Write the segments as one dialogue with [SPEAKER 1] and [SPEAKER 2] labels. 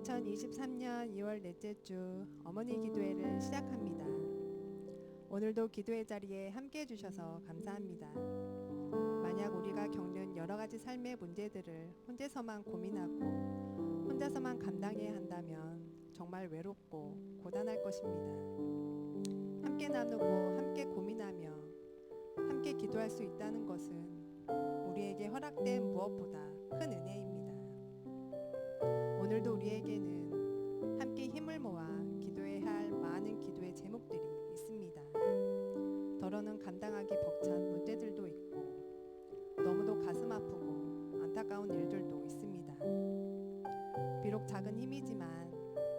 [SPEAKER 1] 2023년 2월 넷째 주 어머니 기도회를 시작합니다. 오늘도 기도회 자리에 함께 해주셔서 감사합니다. 만약 우리가 겪는 여러 가지 삶의 문제들을 혼자서만 고민하고 혼자서만 감당해야 한다면 정말 외롭고 고단할 것입니다. 함께 나누고 함께 고민하며 함께 기도할 수 있다는 것은 우리에게 허락된 무엇보다 큰 은혜입니다. 오늘도 우리에게는 함께 힘을 모아 기도해야 할 많은 기도의 제목들이 있습니다. 더러는 감당하기 벅찬 문제들도 있고 너무도 가슴 아프고 안타까운 일들도 있습니다. 비록 작은 힘이지만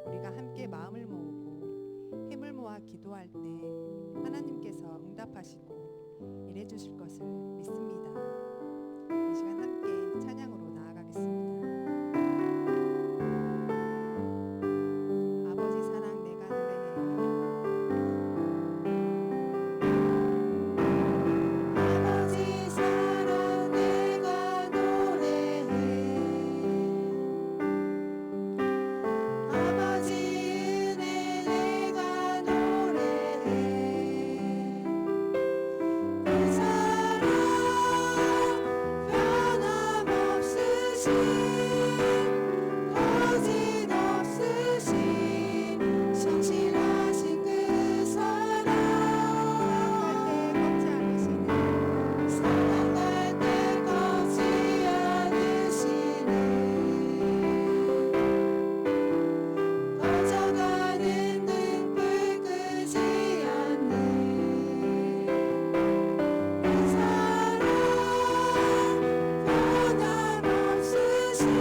[SPEAKER 1] 우리가 함께 마음을 모으고 힘을 모아 기도할 때 하나님께서 응답하시고 일해 주실 것을 믿습니다. 이 시간 함께 찬양으로 나아가겠습니다.
[SPEAKER 2] 변함없으신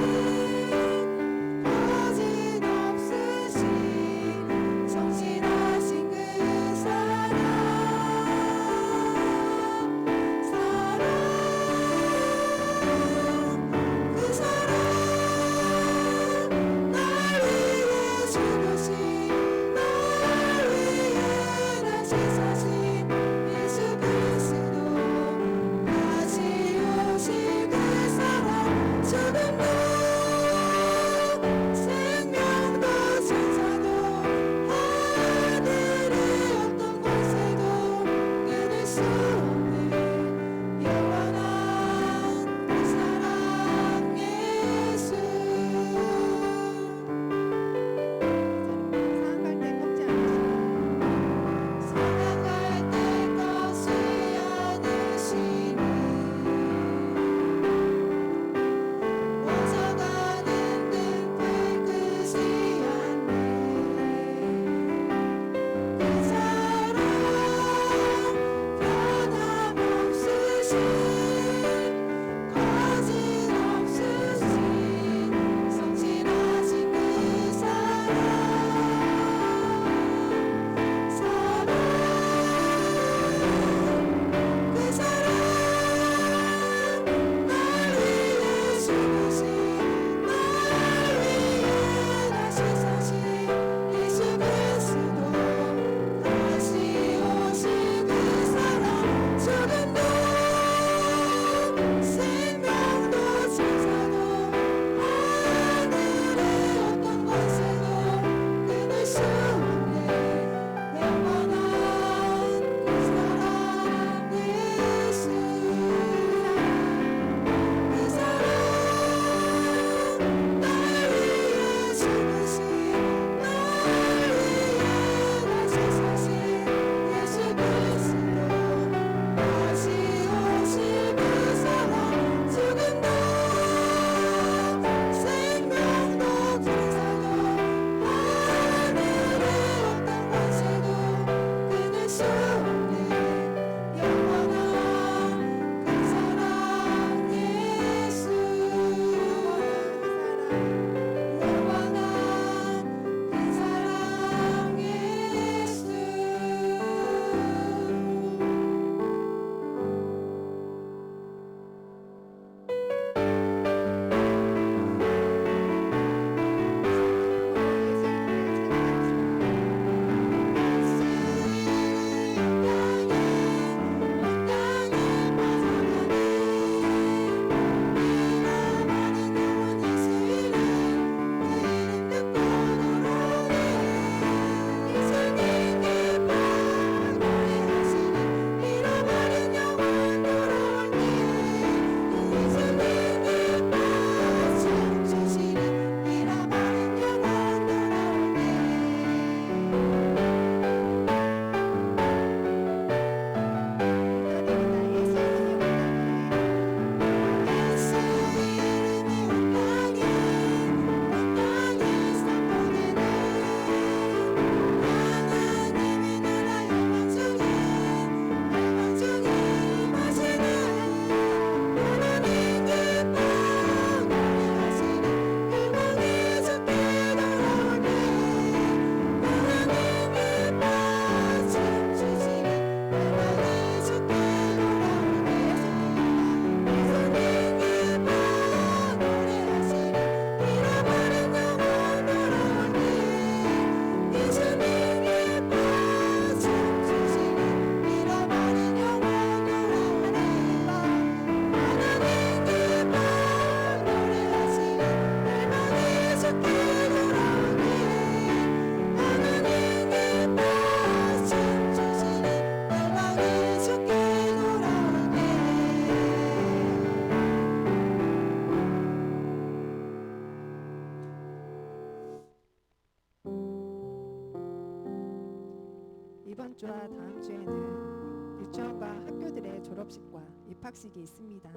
[SPEAKER 1] 이번 주와 다음 주에는 유치원과 학교들의 졸업식과 입학식이 있습니다.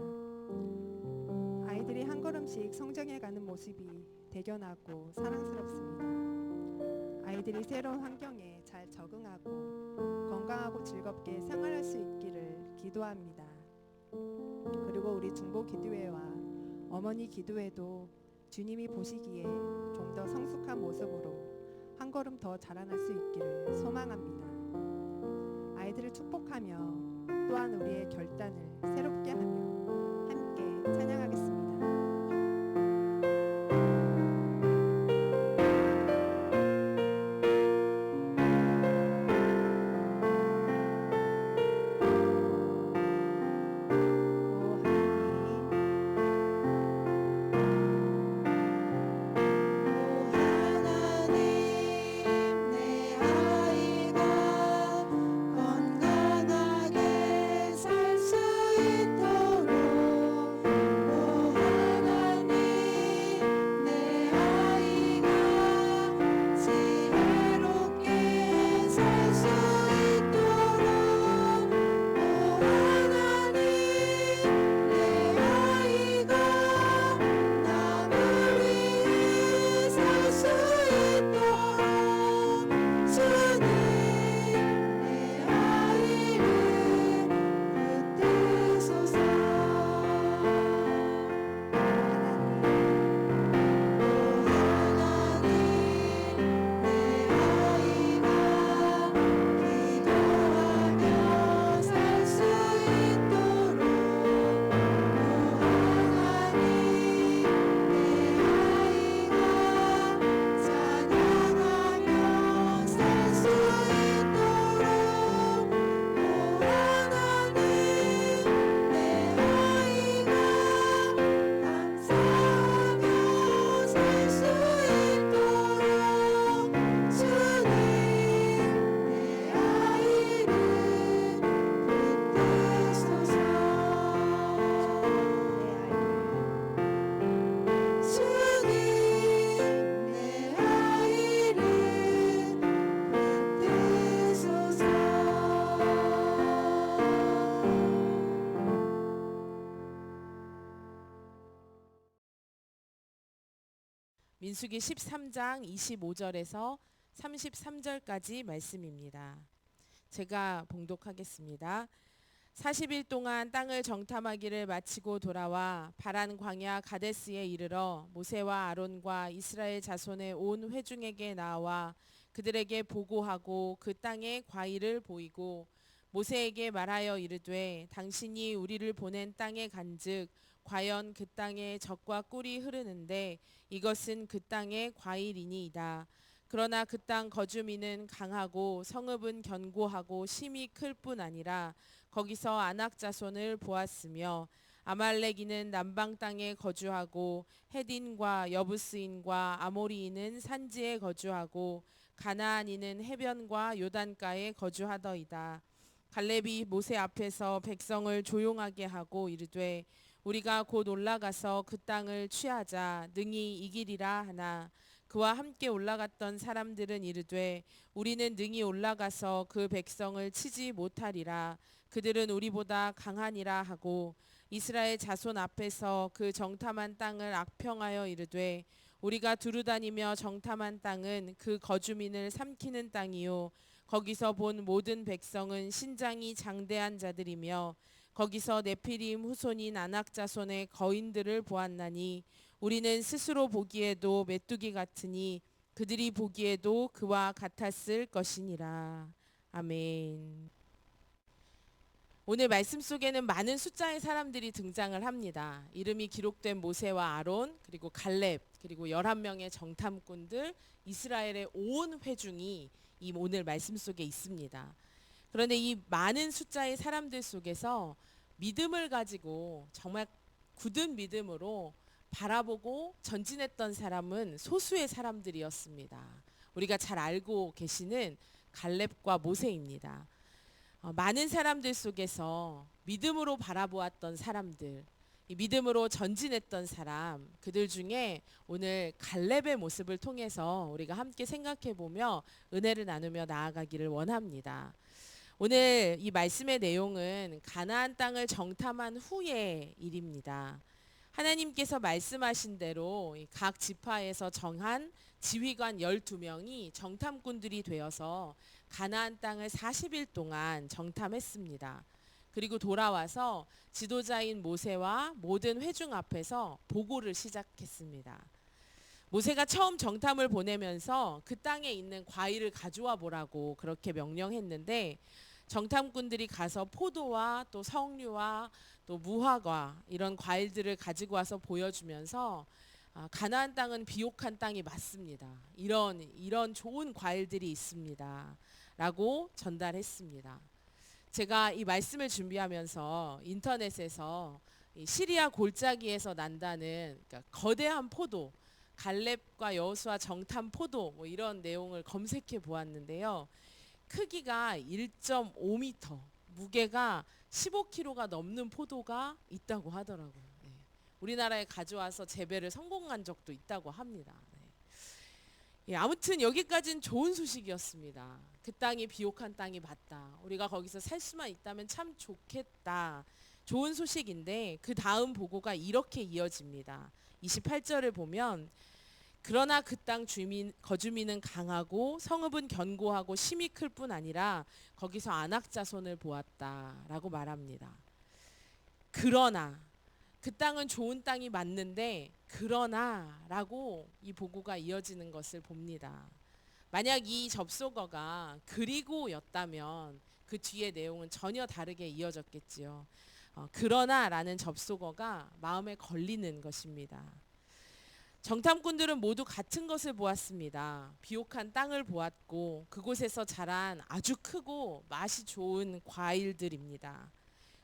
[SPEAKER 1] 아이들이 한 걸음씩 성장해 가는 모습이 대견하고 사랑스럽습니다. 아이들이 새로운 환경에 잘 적응하고 건강하고 즐겁게 생활할 수 있기를 기도합니다. 그리고 우리 중보기도회와 어머니 기도회도 주님이 보시기에 좀 더 성숙한 모습으로 한 걸음 더 자라날 수 있기를 소망합니다. 아이들을 축복하며 또한 우리의 결단을 새롭게 하며 함께 찬양하겠습니다.
[SPEAKER 2] 민수기 13장 25절에서 33절까지 말씀입니다. 제가 봉독하겠습니다. 40일 동안 땅을 정탐하기를 마치고 돌아와 바란 광야 가데스에 이르러 모세와 아론과 이스라엘 자손의 온 회중에게 나와 그들에게 보고하고 그 땅의 과일을 보이고 모세에게 말하여 이르되 당신이 우리를 보낸 땅에 간즉 과연 그 땅에 젖과 꿀이 흐르는데 이것은 그 땅의 과일이니이다. 그러나 그 땅 거주민은 강하고 성읍은 견고하고 심이 클 뿐 아니라 거기서 아낙 자손을 보았으며 아말렉인은 남방 땅에 거주하고 헤딘과 여부스인과 아모리인은 산지에 거주하고 가나안인은 해변과 요단가에 거주하더이다. 갈렙이 모세 앞에서 백성을 조용하게 하고 이르되 우리가 곧 올라가서 그 땅을 취하자 능히 이기리라 하나 그와 함께 올라갔던 사람들은 이르되 우리는 능히 올라가서 그 백성을 치지 못하리라. 그들은 우리보다 강하니라 하고 이스라엘 자손 앞에서 그 정탐한 땅을 악평하여 이르되 우리가 두루다니며 정탐한 땅은 그 거주민을 삼키는 땅이요 거기서 본 모든 백성은 신장이 장대한 자들이며 거기서 네피림 후손인 아낙 자손의 거인들을 보았나니 우리는 스스로 보기에도 메뚜기 같으니 그들이 보기에도 그와 같았을 것이니라. 아멘. 오늘 말씀 속에는 많은 숫자의 사람들이 등장을 합니다. 이름이 기록된 모세와 아론 그리고 갈렙 그리고 11명의 정탐꾼들 이스라엘의 온 회중이 이 오늘 말씀 속에 있습니다. 그런데 이 많은 숫자의 사람들 속에서 믿음을 가지고 정말 굳은 믿음으로 바라보고 전진했던 사람은 소수의 사람들이었습니다. 우리가 잘 알고 계시는 갈렙과 모세입니다. 많은 사람들 속에서 믿음으로 바라보았던 사람들, 이 믿음으로 전진했던 사람, 그들 중에 오늘 갈렙의 모습을 통해서 우리가 함께 생각해 보며 은혜를 나누며 나아가기를 원합니다. 오늘 이 말씀의 내용은 가나안 땅을 정탐한 후의 일입니다. 하나님께서 말씀하신 대로 각 지파에서 정한 지휘관 12명이 정탐꾼들이 되어서 가나안 땅을 40일 동안 정탐했습니다. 그리고 돌아와서 지도자인 모세와 모든 회중 앞에서 보고를 시작했습니다. 모세가 처음 정탐을 보내면서 그 땅에 있는 과일을 가져와 보라고 그렇게 명령했는데, 정탐꾼들이 가서 포도와 또 석류와 또 무화과 이런 과일들을 가지고 와서 보여주면서 가나안 땅은 비옥한 땅이 맞습니다. 이런 좋은 과일들이 있습니다. 라고 전달했습니다. 제가 이 말씀을 준비하면서 인터넷에서 이 시리아 골짜기에서 난다는 그러니까 거대한 포도, 갈렙과 여호수아 정탐 포도 뭐 이런 내용을 검색해 보았는데요. 크기가 1.5m, 무게가 15kg가 넘는 포도가 있다고 하더라고요. 네. 우리나라에 가져와서 재배를 성공한 적도 있다고 합니다. 네. 예, 아무튼 여기까지는 좋은 소식이었습니다. 그 땅이 비옥한 땅이 맞다. 우리가 거기서 살 수만 있다면 참 좋겠다. 좋은 소식인데 그 다음 보고가 이렇게 이어집니다. 28절을 보면 그러나 그 땅 거주민은 강하고 성읍은 견고하고 심이 클 뿐 아니라 거기서 안악 자손을 보았다라고 말합니다. 그러나 그 땅은 좋은 땅이 맞는데 그러나라고 이 보고가 이어지는 것을 봅니다. 만약 이 접속어가 그리고였다면 그 뒤의 내용은 전혀 다르게 이어졌겠지요. 그러나라는 접속어가 마음에 걸리는 것입니다. 정탐꾼들은 모두 같은 것을 보았습니다. 비옥한 땅을 보았고 그곳에서 자란 아주 크고 맛이 좋은 과일들입니다.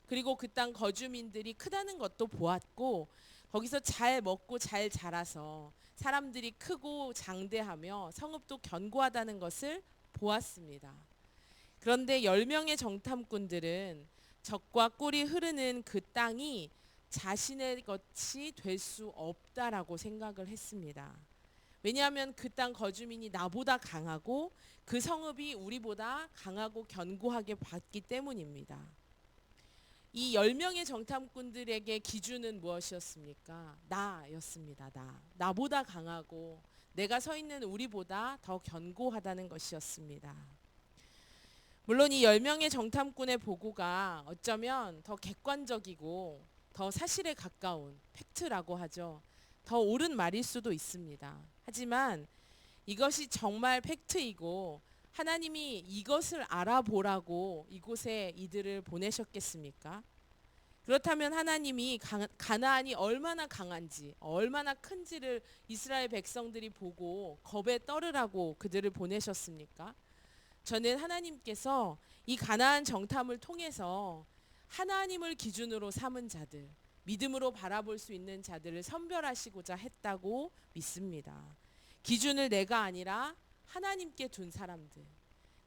[SPEAKER 2] 그리고 그 땅 거주민들이 크다는 것도 보았고 거기서 잘 먹고 잘 자라서 사람들이 크고 장대하며 성읍도 견고하다는 것을 보았습니다. 그런데 10명의 정탐꾼들은 적과 꿀이 흐르는 그 땅이 자신의 것이 될 수 없다라고 생각을 했습니다. 왜냐하면 그 땅 거주민이 나보다 강하고 그 성읍이 우리보다 강하고 견고하게 봤기 때문입니다. 이 10명의 정탐꾼들에게 기준은 무엇이었습니까? 나였습니다. 나보다 강하고 내가 서 있는 우리보다 더 견고하다는 것이었습니다. 물론 이 10명의 정탐꾼의 보고가 어쩌면 더 객관적이고 더 사실에 가까운 팩트라고 하죠. 더 옳은 말일 수도 있습니다. 하지만 이것이 정말 팩트이고 하나님이 이것을 알아보라고 이곳에 이들을 보내셨겠습니까? 그렇다면 하나님이 가나안이 얼마나 강한지, 얼마나 큰지를 이스라엘 백성들이 보고 겁에 떨으라고 그들을 보내셨습니까? 저는 하나님께서 이 가나안 정탐을 통해서 하나님을 기준으로 삼은 자들, 믿음으로 바라볼 수 있는 자들을 선별하시고자 했다고 믿습니다. 기준을 내가 아니라 하나님께 둔 사람들,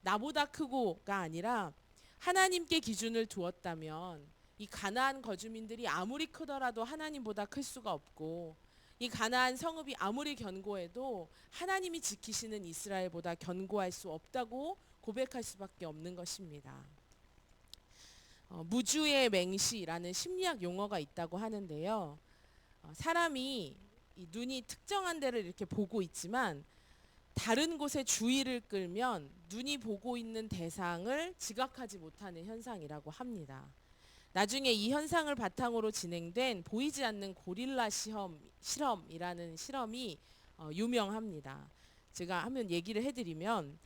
[SPEAKER 2] 나보다 크고가 아니라 하나님께 기준을 두었다면 이 가나안 거주민들이 아무리 크더라도 하나님보다 클 수가 없고 이 가나안 성읍이 아무리 견고해도 하나님이 지키시는 이스라엘보다 견고할 수 없다고 고백할 수밖에 없는 것입니다. 무주의 맹시라는 심리학 용어가 있다고 하는데요. 사람이 이 눈이 특정한 데를 이렇게 보고 있지만 다른 곳에 주의를 끌면 눈이 보고 있는 대상을 지각하지 못하는 현상이라고 합니다. 나중에 이 현상을 바탕으로 진행된 보이지 않는 고릴라 실험이라는 실험이 유명합니다. 제가 한번 얘기를 해드리면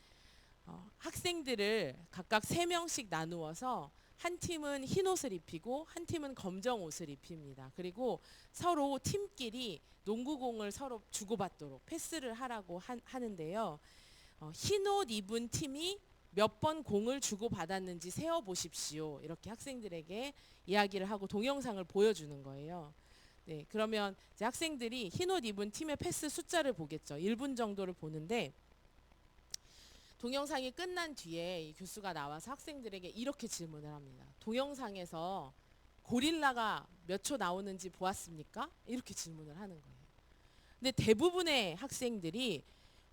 [SPEAKER 2] 학생들을 각각 3명씩 나누어서 한 팀은 흰 옷을 입히고 한 팀은 검정 옷을 입힙니다. 그리고 서로 팀끼리 농구공을 서로 주고받도록 패스를 하라고 하는데요. 흰 옷 입은 팀이 몇 번 공을 주고받았는지 세어보십시오. 이렇게 학생들에게 이야기를 하고 동영상을 보여주는 거예요. 네, 그러면 이제 학생들이 흰 옷 입은 팀의 패스 숫자를 보겠죠. 1분 정도를 보는데 동영상이 끝난 뒤에 이 교수가 나와서 학생들에게 이렇게 질문을 합니다. 동영상에서 고릴라가 몇 초 나오는지 보았습니까? 이렇게 질문을 하는 거예요. 근데 대부분의 학생들이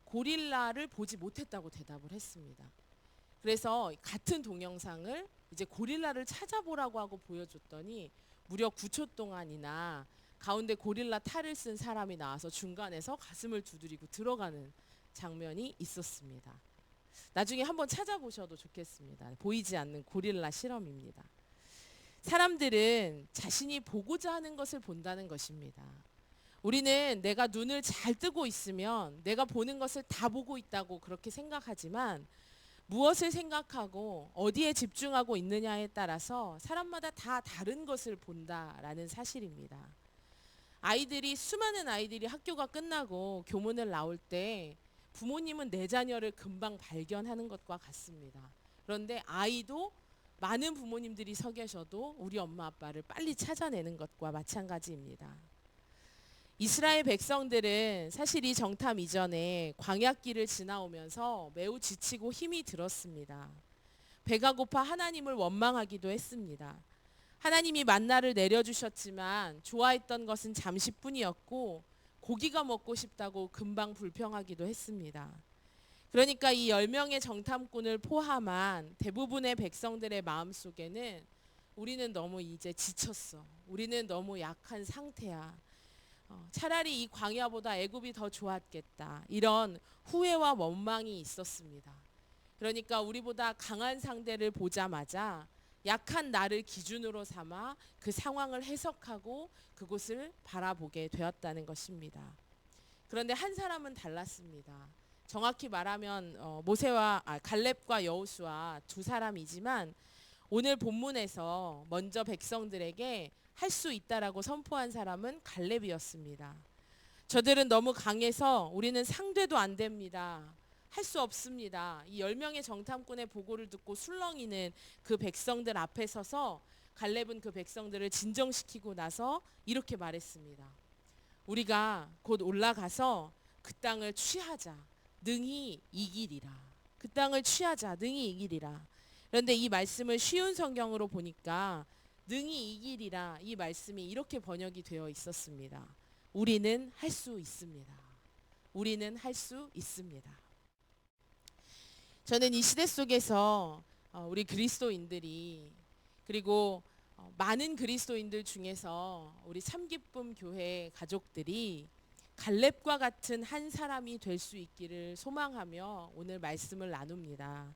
[SPEAKER 2] 고릴라를 보지 못했다고 대답을 했습니다. 그래서 같은 동영상을 이제 고릴라를 찾아보라고 하고 보여줬더니 무려 9초 동안이나 가운데 고릴라 탈을 쓴 사람이 나와서 중간에서 가슴을 두드리고 들어가는 장면이 있었습니다. 나중에 한번 찾아보셔도 좋겠습니다. 보이지 않는 고릴라 실험입니다. 사람들은 자신이 보고자 하는 것을 본다는 것입니다. 우리는 내가 눈을 잘 뜨고 있으면 내가 보는 것을 다 보고 있다고 그렇게 생각하지만 무엇을 생각하고 어디에 집중하고 있느냐에 따라서 사람마다 다 다른 것을 본다라는 사실입니다. 수많은 아이들이 학교가 끝나고 교문을 나올 때 부모님은 내 자녀를 금방 발견하는 것과 같습니다. 그런데 아이도 많은 부모님들이 서 계셔도 우리 엄마 아빠를 빨리 찾아내는 것과 마찬가지입니다. 이스라엘 백성들은 사실 이 정탐 이전에 광야길을 지나오면서 매우 지치고 힘이 들었습니다. 배가 고파 하나님을 원망하기도 했습니다. 하나님이 만나를 내려주셨지만 좋아했던 것은 잠시뿐이었고 고기가 먹고 싶다고 금방 불평하기도 했습니다. 그러니까 이 10명의 정탐꾼을 포함한 대부분의 백성들의 마음속에는 우리는 너무 이제 지쳤어. 우리는 너무 약한 상태야. 차라리 이 광야보다 애굽이 더 좋았겠다. 이런 후회와 원망이 있었습니다. 그러니까 우리보다 강한 상대를 보자마자 약한 나를 기준으로 삼아 그 상황을 해석하고 그곳을 바라보게 되었다는 것입니다. 그런데 한 사람은 달랐습니다. 정확히 말하면 갈렙과 여호수아 두 사람이지만 오늘 본문에서 먼저 백성들에게 할 수 있다라고 선포한 사람은 갈렙이었습니다. 저들은 너무 강해서 우리는 상대도 안 됩니다. 할 수 없습니다. 이 10명의 정탐꾼의 보고를 듣고 술렁이는 그 백성들 앞에 서서 갈렙은 그 백성들을 진정시키고 나서 이렇게 말했습니다. 우리가 곧 올라가서 그 땅을 취하자. 능히 이기리라. 그 땅을 취하자. 능히 이기리라. 그런데 이 말씀을 쉬운 성경으로 보니까 능히 이기리라 이 말씀이 이렇게 번역이 되어 있었습니다. 우리는 할 수 있습니다. 우리는 할 수 있습니다. 저는 이 시대 속에서 우리 그리스도인들이 그리고 많은 그리스도인들 중에서 우리 참기쁨 교회 가족들이 갈렙과 같은 한 사람이 될 수 있기를 소망하며 오늘 말씀을 나눕니다.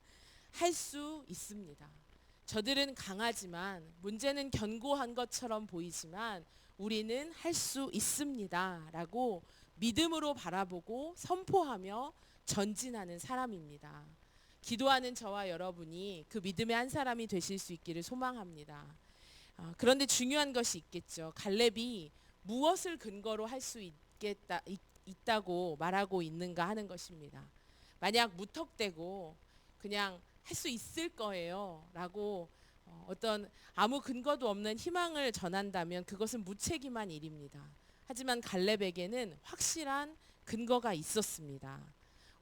[SPEAKER 2] 할 수 있습니다. 저들은 강하지만 문제는 견고한 것처럼 보이지만 우리는 할 수 있습니다. 라고 믿음으로 바라보고 선포하며 전진하는 사람입니다. 기도하는 저와 여러분이 그 믿음의 한 사람이 되실 수 있기를 소망합니다. 그런데 중요한 것이 있겠죠. 갈렙이 무엇을 근거로 할 수 있다고 말하고 있는가 하는 것입니다. 만약 무턱대고 그냥 할 수 있을 거예요 라고 어떤 아무 근거도 없는 희망을 전한다면 그것은 무책임한 일입니다. 하지만 갈렙에게는 확실한 근거가 있었습니다.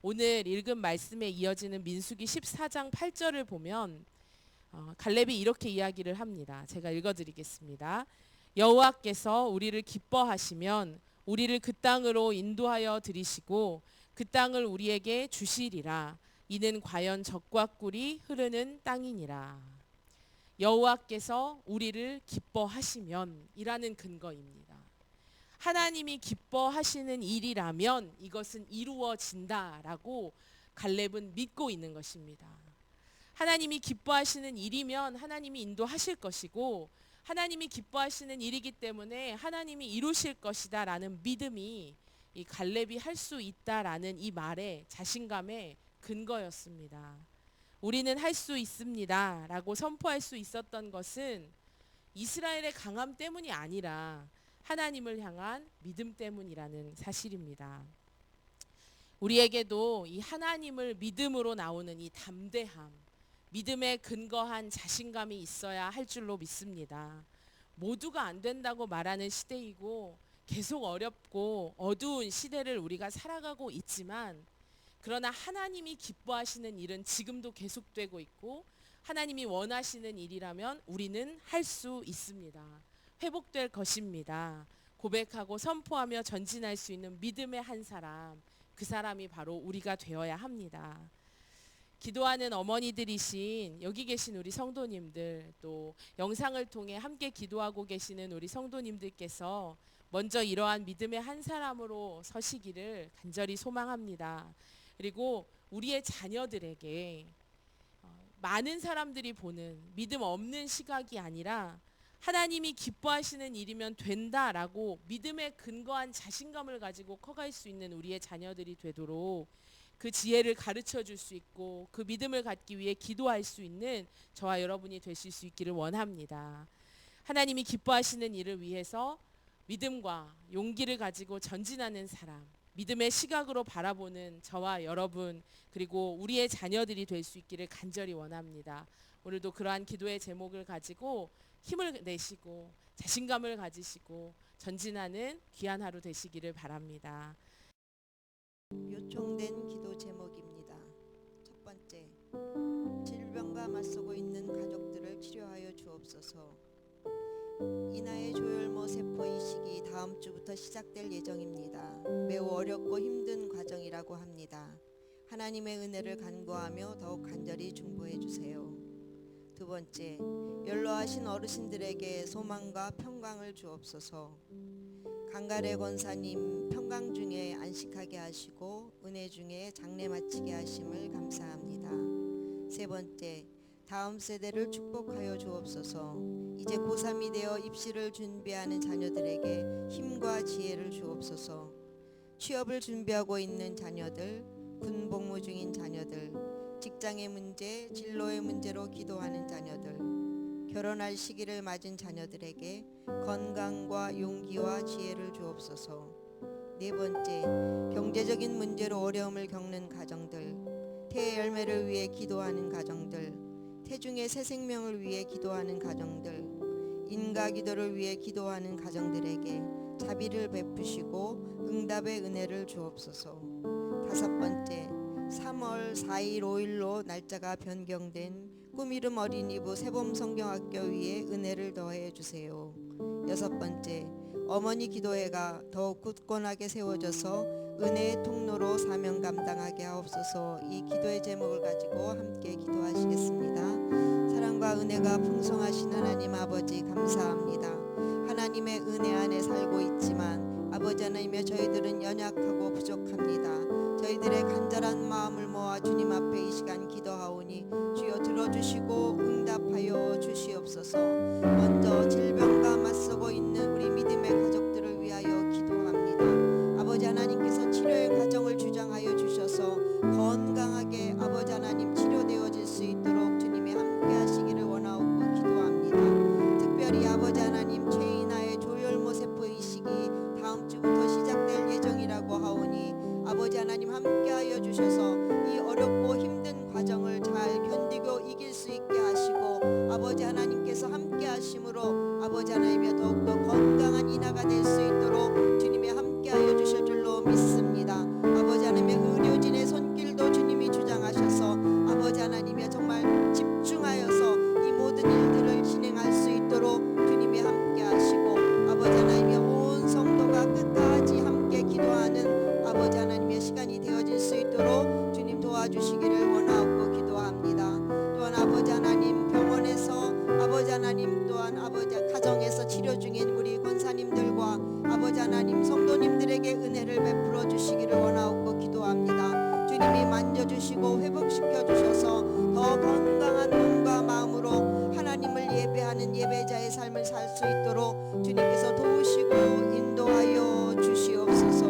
[SPEAKER 2] 오늘 읽은 말씀에 이어지는 민수기 14장 8절을 보면 갈렙이 이렇게 이야기를 합니다. 제가 읽어드리겠습니다. 여호와께서 우리를 기뻐하시면 우리를 그 땅으로 인도하여 들이시고 그 땅을 우리에게 주시리라. 이는 과연 젖과 꿀이 흐르는 땅이니라. 여호와께서 우리를 기뻐하시면 이라는 근거입니다. 하나님이 기뻐하시는 일이라면 이것은 이루어진다라고 갈렙은 믿고 있는 것입니다. 하나님이 기뻐하시는 일이면 하나님이 인도하실 것이고 하나님이 기뻐하시는 일이기 때문에 하나님이 이루실 것이다 라는 믿음이 이 갈렙이 할 수 있다라는 이 말의 자신감의 근거였습니다. 우리는 할 수 있습니다 라고 선포할 수 있었던 것은 이스라엘의 강함 때문이 아니라 하나님을 향한 믿음 때문이라는 사실입니다. 우리에게도 이 하나님을 믿음으로 나오는 이 담대함, 믿음에 근거한 자신감이 있어야 할 줄로 믿습니다. 모두가 안 된다고 말하는 시대이고 계속 어렵고 어두운 시대를 우리가 살아가고 있지만 그러나 하나님이 기뻐하시는 일은 지금도 계속되고 있고 하나님이 원하시는 일이라면 우리는 할 수 있습니다. 회복될 것입니다. 고백하고 선포하며 전진할 수 있는 믿음의 한 사람, 그 사람이 바로 우리가 되어야 합니다. 기도하는 어머니들이신 여기 계신 우리 성도님들, 또 영상을 통해 함께 기도하고 계시는 우리 성도님들께서 먼저 이러한 믿음의 한 사람으로 서시기를 간절히 소망합니다. 그리고 우리의 자녀들에게 많은 사람들이 보는 믿음 없는 시각이 아니라 하나님이 기뻐하시는 일이면 된다라고 믿음에 근거한 자신감을 가지고 커갈 수 있는 우리의 자녀들이 되도록 그 지혜를 가르쳐 줄 수 있고 그 믿음을 갖기 위해 기도할 수 있는 저와 여러분이 되실 수 있기를 원합니다. 하나님이 기뻐하시는 일을 위해서 믿음과 용기를 가지고 전진하는 사람, 믿음의 시각으로 바라보는 저와 여러분, 그리고 우리의 자녀들이 될 수 있기를 간절히 원합니다. 오늘도 그러한 기도의 제목을 가지고 힘을 내시고 자신감을 가지시고 전진하는 귀한 하루 되시기를 바랍니다.
[SPEAKER 3] 요청된 기도 제목입니다. 첫 번째, 질병과 맞서고 있는 가족들을 치료하여 주옵소서. 이나의 조혈모 세포 이식이 다음 주부터 시작될 예정입니다. 매우 어렵고 힘든 과정이라고 합니다. 하나님의 은혜를 간구하며 더욱 간절히 중보해 주세요. 두 번째, 연로하신 어르신들에게 소망과 평강을 주옵소서. 강가래 권사님 평강 중에 안식하게 하시고 은혜 중에 장례 마치게 하심을 감사합니다. 세 번째, 다음 세대를 축복하여 주옵소서. 이제 고3이 되어 입시를 준비하는 자녀들에게 힘과 지혜를 주옵소서. 취업을 준비하고 있는 자녀들, 군 복무 중인 자녀들, 직장의 문제, 진로의 문제로 기도하는 자녀들, 결혼할 시기를 맞은 자녀들에게 건강과 용기와 지혜를 주옵소서. 네 번째, 경제적인 문제로 어려움을 겪는 가정들, 태의 열매를 위해 기도하는 가정들, 태중의 새 생명을 위해 기도하는 가정들, 인가 기도를 위해 기도하는 가정들에게 자비를 베푸시고 응답의 은혜를 주옵소서. 다섯 번째, 3월 4일 5일로 날짜가 변경된 꿈이름 어린이부 세범성경학교 위에 은혜를 더해 주세요. 여섯 번째, 어머니 기도회가 더욱 굳건하게 세워져서 은혜의 통로로 사명 감당하게 하옵소서. 이 기도의 제목을 가지고 함께 기도하시겠습니다. 사랑과 은혜가 풍성하신 하나님 아버지 감사합니다. 하나님의 은혜 안에 살고 있지만 아버지 하나님의 저희들은 연약하고 부족합니다. 저희들의 간절한 마음을 모아 주님 앞에 이 시간 기도하오니 주여 들어주시고 응답하여 주시옵소서. 먼저 질병과 맞서고 있는 우리 믿음의 가족들을 위하여 기도합니다. 아버지 하나님께서 치료의 과정을 주장하여 주셔서 건강하게 아버지 하나님 치료되어질 수 있도록 주님이 함께 하시기를 원하옵고 기도합니다. 특별히 아버지 하나님 최이나의 조혈모 세포 이식이 다음 주부터 시작될 예정이라고 하오니 아버지 하나님 함께하여 주셔서 이 어렵고 힘든 과정을 잘 견디고 이길 수 있게 하시고 아버지 하나님께서 함께 하심으로 아버지 하나님이 더욱더 건강한 인하가 될 수 있도록 주님이 함께하여 주실 줄로 믿습니다. 아버지 하나님의 의료진의 손길도 주님이 주장하셔서 아버지 하나님이 정말 집중하여서 이 모든 일들을 진행할 수 있도록 주님이 함께 하시고 아버지 하나님의 온 성도가 끝까지 함께 기도하는 아버지 하나님의 시간이 되어질 수 있도록 주님 도와주시기를 원하옵고 기도합니다. 또한 아버지 하나님 병원에서 아버지 하나님 또한 아버지 가정에서 치료 중인 우리 권사님들과 아버지 하나님 성도님들에게 은혜를 베풀어 주시기를 원하옵고 기도합니다. 주님이 만져주시고 회복시켜 주셔서 더 건강한 몸과 마음으로 하나님을 예배하는 예배자의 삶을 살 수 있도록 주님께서 도우시고 인도하여 주시옵소서.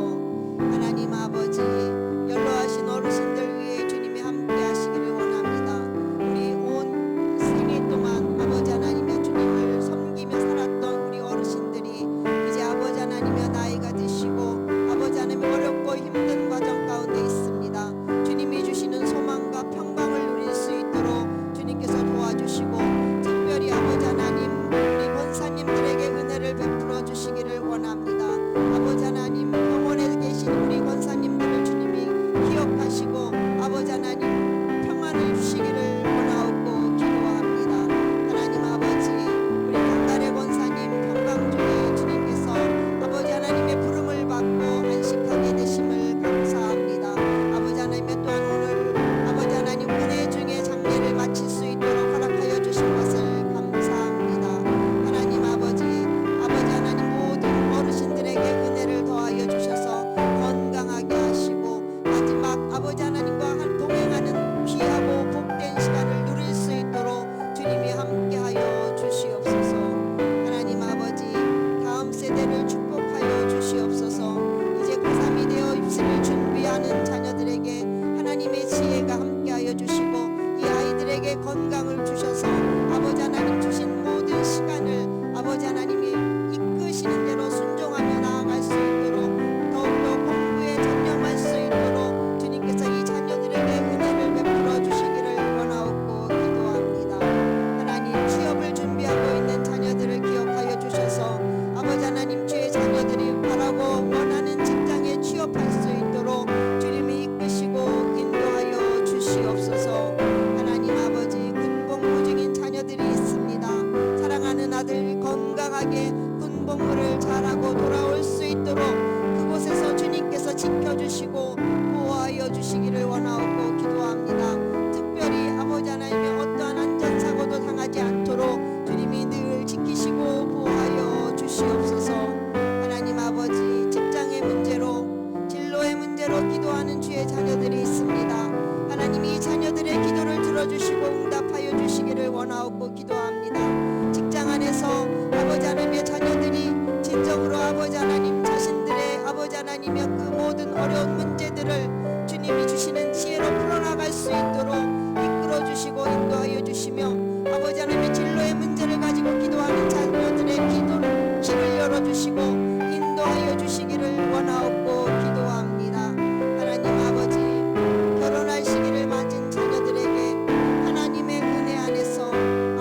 [SPEAKER 3] 하나님 아버지 연로하신 어르신들 위해 주님이 함께 하시기를 원합니다. 우리 온 생애 동안 아버지 하나님의 주님을 섬기며 살았던 우리 어르신들이 이제 아버지 하나님의 나이가 드시고 아버지 하나님의 어렵고 힘든 과정 가운데 있습니다. 주님이 주시는 소망과 평강을 누릴 수 있도록 주님께서 도와주시고 특별히 아버지 하나님 우리 권사님들에게 은혜를 베풀어 주시기를 원합니다. 아버지 하나님 병원에 계신 우리 권사님들을 주님이 기억하시고 아버지 하나님 평안을 주시기를 원하옵고 기도합니다. 지켜주시고 보호하여 주시기를 원하옵고 기도합니다. 특별히 아버지 하나님의 어떠한 안전사고도 당하지 않도록 주님이 늘 지키시고 보호하여 주시옵소서. 하나님 아버지, 직장의 문제로 진로의 문제로 기도하는 주의 자녀들이 있습니다. 하나님 이 자녀들의 기도를 들어주시고 응답하여 주시기를 원하옵고 기도합니다. 직장 안에서 아버지 하나님의 자녀들이 진정으로 아버지 하나님 자신들의 아버지 하나님의 그 모든 어려운 문제들을 주님이 주시는 지혜로 풀어나갈 수 있도록 이끌어 주시고 인도하여 주시며 아버지 하나님의 진로의 문제를 가지고 기도하는 자녀들의 기도를 길을 열어주시고 인도하여 주시기를 원하옵고 기도합니다. 하나님 아버지, 결혼할 시기를 맞은 자녀들에게 하나님의 은혜 안에서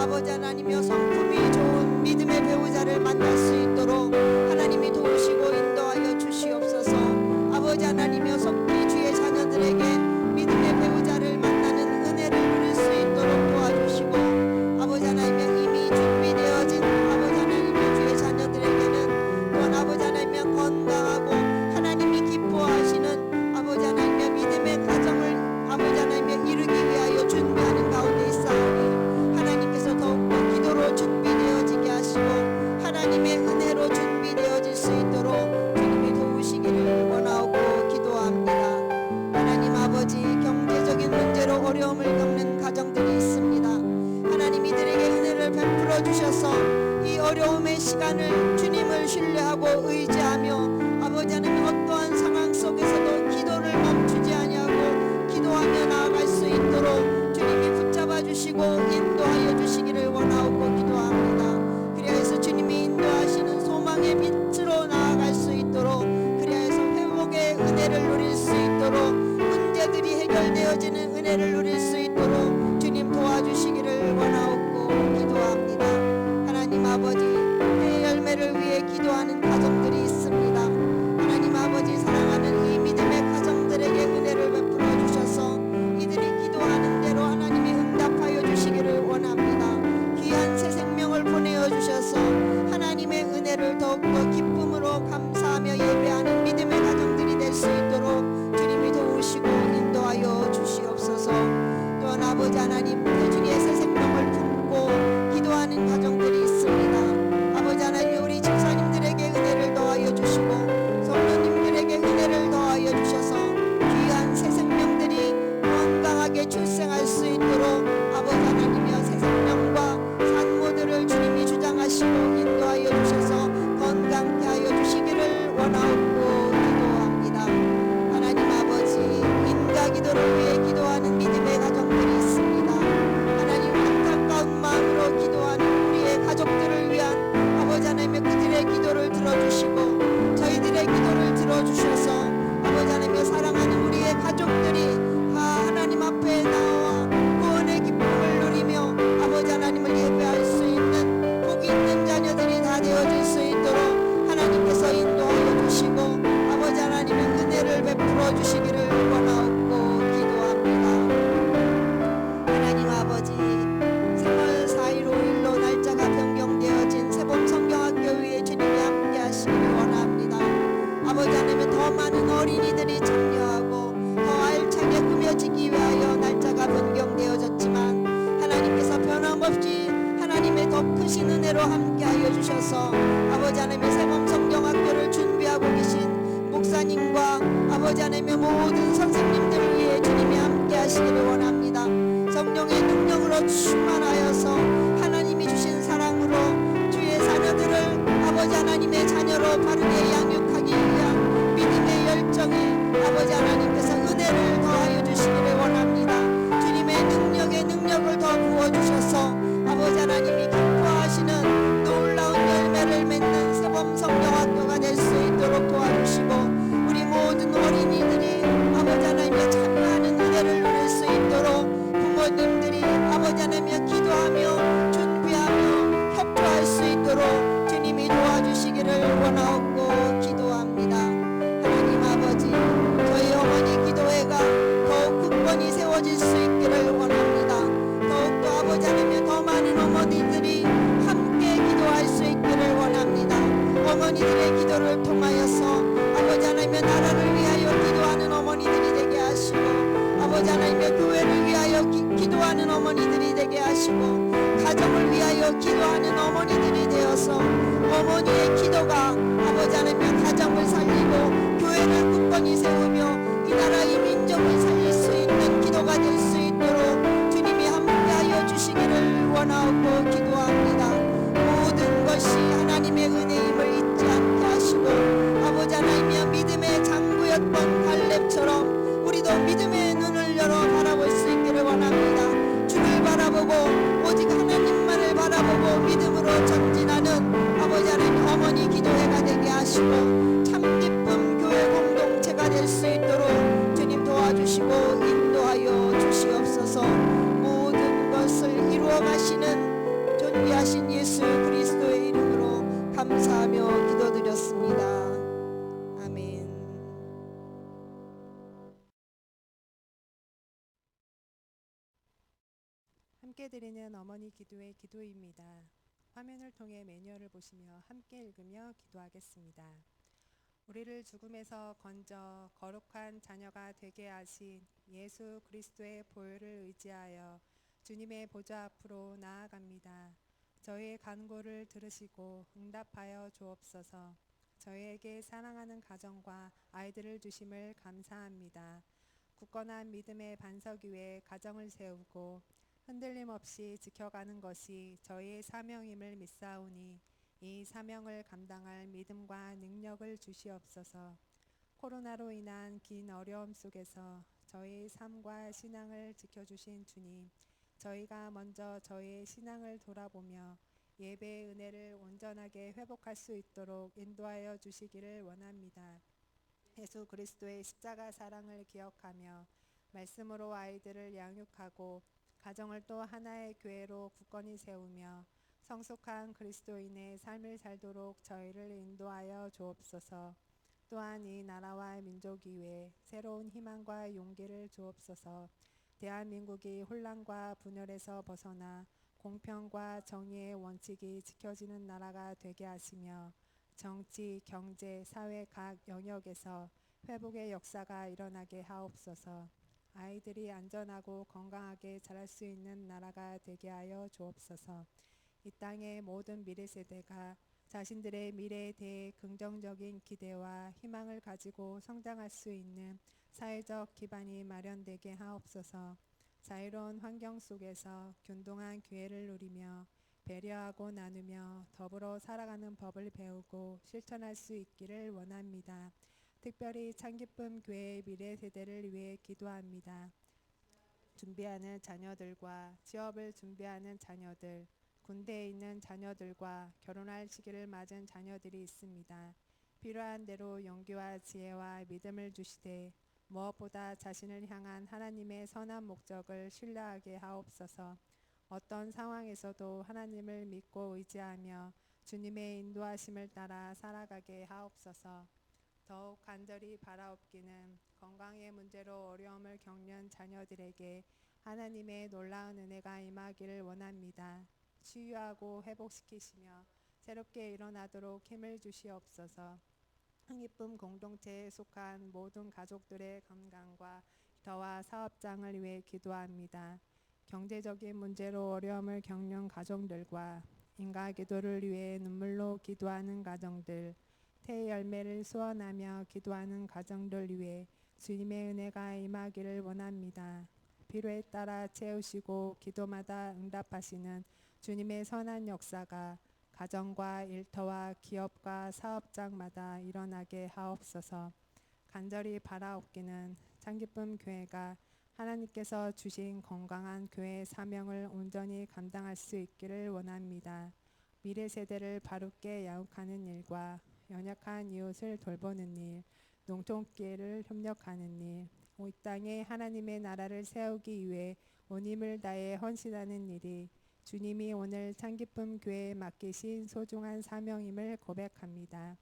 [SPEAKER 3] 아버지 하나님의 성품이 좋은 믿음의 배우자를 만날 수 있도록 하나님이 도우시고 인도하여 주시옵소서. 아버지 하나님의 속히 주의 자녀들에게 믿음의 배우자를 만나는 은혜를 누릴 수 있도록 도와주시고 아버지 하나님의 이미 준비되어진 아버지 하나님의 주의 자녀들에게는 또한 아버지 하나님의 건강하고 하나님이 기뻐하시는 아버지 하나님의 믿음의 가정을 아버지 하나님의 이루기 위하여 준비하는 가운데 있사오니 하나님께서 더욱더 기도로 준비되어지게 하시고 하나님의 은혜로 준비되어질 수 있도록 주님이 도우시기를 원하옵고 기도합니다. 하나님 아버지, 경제적인 문제로 어려움을 겪는 가정들이 있습니다. 하나님 이들에게 은혜를 베풀어 주셔서 이 어려움의 시간을 주님을 신뢰하고 의지하며 아버지 하나님 어떠한 상황 속에서도 기도를 멈추지 아니하고 기도하며 나아갈 수 있도록 주님이 붙잡아 주시고 인도하여 주시기를 원하옵고 기도합니다. 그리하여서 주님이 인도하시는 소망의 빛으로 나아갈 수 있도록 그리하여서 회복의 은혜를 누릴 수 있도록 문제들이 해결되어지는 은혜를 누릴 수 있도록 주님 도와주시기를 원하옵고 기도합니다. 하나님 아버지, 내 열매를 위해 기도하는 가정들이 있습니다. 하나님 아버지, 사랑하는 이 믿음의 가정들에게 은혜를 베풀어 주셔서 이들이 기도하는 대로 하나님이 응답하여 주시기를 원합니다. 귀한 새 생명을 보내어 주셔서 하나님의 은혜를 더욱더 기쁨으로 감사하며 예배하는 믿음의 가정들이 될 수 있도록 주님이 도우시고 인도하여 주시옵소서. 또한 아버지 하나님, 태중의 새 생명을 품고 기도하는 가정들이 있습니다. 아버지 하나님, 우리 집사님들에게 은혜를 더하여 주시고 성도님들에게 은혜를 더하여 주셔서 귀한 새 생명들이 건강하게 출생할 수 있도록 아버지 하나님이여 새 생명과 산모들을 주님이 주장하시고 인도하여 주셔서 건강케 하여 주시기를 원하옵고 기도합니다. 하나님 아버지, 인가 기도를 위해 기도하는 믿음의 가정들이 있습니다. 하나님, 안타까운 마음으로 기도하는 우리의 가족들을 위한 아버지 하나님의 그들의 기도를 들어주시고 저희들의 기도를 들어주셔서 아버지 하나님의 사랑하는 우리의 가족들이 하나님 앞에 나와 구원의 기쁨을 누리며 아버지 하나님을 예배할 수 있는 복이 있는 자녀들이 다 되어질 수 있도록 하나님께서 인도하여 주시고 아버지 하나님의 은혜를 베풀어 주시기를 원하옵고 기도합니다. 하나님 아버지, 3월 4일 5일로 날짜가 변경되어진 세범성경학교회에 주님이 함께 하시기를 원합니다. 아버지 하나님, 더 많은 어린이들이 참여하고 더 알차게 꾸며지기 위하여 날짜가 변경되어졌지만 하나님께서 변함없이 하나님의 더 크신 은혜로 함께하여 주셔서 아버지 하나님의 세범성경학교를 준비하고 계신 목사님과 아버지 하나님의 모든 선생님들을 위해 주님이 함께하시기를 원합니다. 성령의 능력으로 충만하여서 하나님이 주신 사랑으로 주의 자녀들을 아버지 하나님의 자녀로 바르게 양육하기 위한 믿음의 열정이 아버지 하나님께서 은혜를 더하여 주시기를 원합니다. 주님의 능력을 더 부어주셔서 아버지 하나님이 기뻐하시는 놀라운 열매를 맺는 세범성경학교가 될 수 있도록 도와주시고 우리 모든 어린이들이 아버지 하나님의 참여하는 은혜를 누릴 수 있도록 부모님들이 아버지 하나님의 기도하며 준비하며 협조할 수 있도록 주님이 도와주시기를 원하옵고 어머니들이 되게 하시고 가정을 위하여 기도하는 어머니들이 되어서 어머니의 기도가 아버지 하나님 가정을 살리고 교회를 굳건히 세우며 이 나라 이 민족을 살릴 수 있는 기도가 될 수 있도록 주님이 함께하여 주시기를 원하고 기도합니다. 모든 것이 하나님의 은혜임을 잊지 않게 하시고 아버지 하나님이여 믿음의 장구였던 갈렙처럼 우리도 믿음의 눈을 열어 바라볼 수 있기를 원합니다. 주를 바라보고 오직 하나님만을 바라보고 믿음으로 전진하는 아버지 하나님 어머니 기도회가 되게 하시고 참 기쁨 교회 공동체가 될 수 있도록 주님 도와주시고 인도하여 주시옵소서. 모든 것을 이루어 가시는 존귀하신 예수 그리스도의 이름으로 감사하며 기도드렸습니다. 아멘.
[SPEAKER 1] 함께 드리는 어머니 기도의 기도입니다. 화면을 통해 매뉴얼을 보시며 함께 읽으며 기도하겠습니다. 우리를 죽음에서 건져 거룩한 자녀가 되게 하신 예수 그리스도의 보혈을 의지하여 주님의 보좌 앞으로 나아갑니다. 저희의 간구를 들으시고 응답하여 주옵소서. 저희에게 사랑하는 가정과 아이들을 주심을 감사합니다. 굳건한 믿음의 반석 위에 가정을 세우고 흔들림 없이 지켜가는 것이 저희의 사명임을 믿사오니 이 사명을 감당할 믿음과 능력을 주시옵소서. 코로나로 인한 긴 어려움 속에서 저희의 삶과 신앙을 지켜주신 주님, 저희가 먼저 저희의 신앙을 돌아보며 예배의 은혜를 온전하게 회복할 수 있도록 인도하여 주시기를 원합니다. 예수 그리스도의 십자가 사랑을 기억하며 말씀으로 아이들을 양육하고 가정을 또 하나의 교회로 굳건히 세우며 성숙한 그리스도인의 삶을 살도록 저희를 인도하여 주옵소서. 또한 이 나라와 민족 위에 새로운 희망과 용기를 주옵소서. 대한민국이 혼란과 분열에서 벗어나 공평과 정의의 원칙이 지켜지는 나라가 되게 하시며 정치, 경제, 사회 각 영역에서 회복의 역사가 일어나게 하옵소서. 아이들이 안전하고 건강하게 자랄 수 있는 나라가 되게 하여 주옵소서. 이 땅의 모든 미래 세대가 자신들의 미래에 대해 긍정적인 기대와 희망을 가지고 성장할 수 있는 사회적 기반이 마련되게 하옵소서. 자유로운 환경 속에서 균등한 기회를 누리며 배려하고 나누며 더불어 살아가는 법을 배우고 실천할 수 있기를 원합니다. 특별히 참기쁨 교회의 미래 세대를 위해 기도합니다. 준비하는 자녀들과 취업을 준비하는 자녀들, 군대에 있는 자녀들과 결혼할 시기를 맞은 자녀들이 있습니다. 필요한 대로 용기와 지혜와 믿음을 주시되 무엇보다 자신을 향한 하나님의 선한 목적을 신뢰하게 하옵소서. 어떤 상황에서도 하나님을 믿고 의지하며 주님의 인도하심을 따라 살아가게 하옵소서. 더욱 간절히 바라옵기는 건강의 문제로 어려움을 겪는 자녀들에게 하나님의 놀라운 은혜가 임하기를 원합니다. 치유하고 회복시키시며 새롭게 일어나도록 힘을 주시옵소서. 흥기쁨 공동체에 속한 모든 가족들의 건강과 일터와 사업장을 위해 기도합니다. 경제적인 문제로 어려움을 겪는 가정들과 인가 기도를 위해 눈물로 기도하는 가정들, 태의 열매를 소원하며 기도하는 가정들 위해 주님의 은혜가 임하기를 원합니다. 필요에 따라 채우시고 기도마다 응답하시는 주님의 선한 역사가 가정과 일터와 기업과 사업장마다 일어나게 하옵소서. 간절히 바라옵기는 참기쁨 교회가 하나님께서 주신 건강한 교회의 사명을 온전히 감당할 수 있기를 원합니다. 미래 세대를 바르게 양육하는 일과 연약한 이웃을 돌보는 일, 농촌기회를 협력하는 일, 이 땅에 하나님의 나라를 세우기 위해 온 힘을 다해 헌신하는 일이 주님이 오늘 참기쁨 교회에 맡기신 소중한 사명임을 고백합니다.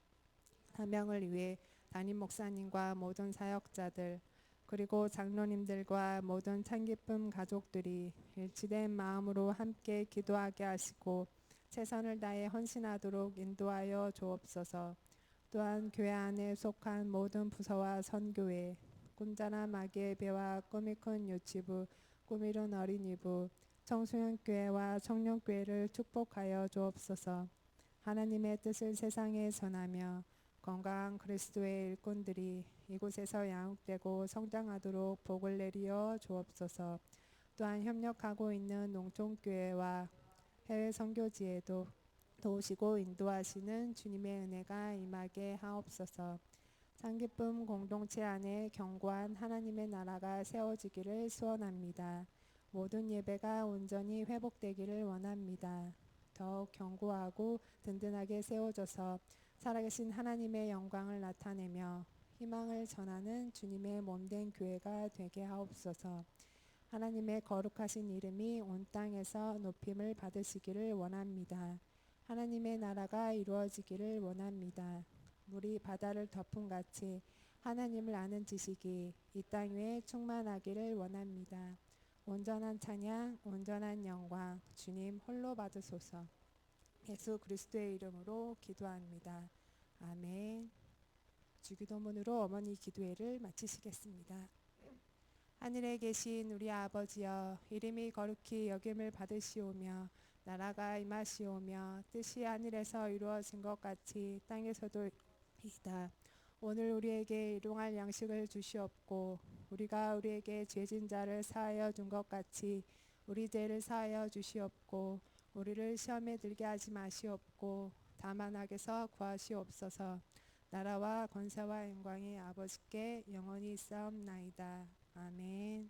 [SPEAKER 1] 사명을 위해 담임 목사님과 모든 사역자들 그리고 장로님들과 모든 참기쁨 가족들이 일치된 마음으로 함께 기도하게 하시고 최선을 다해 헌신하도록 인도하여 주옵소서. 또한 교회 안에 속한 모든 부서와 선교회, 꿈자나 마귀의 배와 꿈이 큰 유치부, 꿈이룬 어린이부, 청소년교회와 청년교회를 축복하여 주옵소서. 하나님의 뜻을 세상에 전하며 건강한 그리스도의 일꾼들이 이곳에서 양육되고 성장하도록 복을 내리어 주옵소서. 또한 협력하고 있는 농촌교회와 해외 선교지에도 도우시고 인도하시는 주님의 은혜가 임하게 하옵소서. 창기쁨 공동체 안에 견고한 하나님의 나라가 세워지기를 소원합니다. 모든 예배가 온전히 회복되기를 원합니다. 더욱 견고하고 든든하게 세워져서 살아계신 하나님의 영광을 나타내며 희망을 전하는 주님의 몸된 교회가 되게 하옵소서. 하나님의 거룩하신 이름이 온 땅에서 높임을 받으시기를 원합니다. 하나님의 나라가 이루어지기를 원합니다. 물이 바다를 덮음 같이 하나님을 아는 지식이 이 땅 위에 충만하기를 원합니다. 온전한 찬양, 온전한 영광 주님 홀로 받으소서. 예수 그리스도의 이름으로 기도합니다. 아멘. 주기도문으로 어머니 기도회를 마치시겠습니다. 하늘에 계신 우리 아버지여, 이름이 거룩히 여김을 받으시오며 나라가 임하시오며 뜻이 하늘에서 이루어진 것 같이 땅에서도 이다. 오늘 우리에게 일용할 양식을 주시옵고 우리가 우리에게 죄진 자를 사하여 준 것 같이 우리 죄를 사하여 주시옵고 우리를 시험에 들게 하지 마시옵고 다만 악에서 구하시옵소서. 나라와 권세와 영광이 아버지께 영원히 있사옵나이다. 아멘.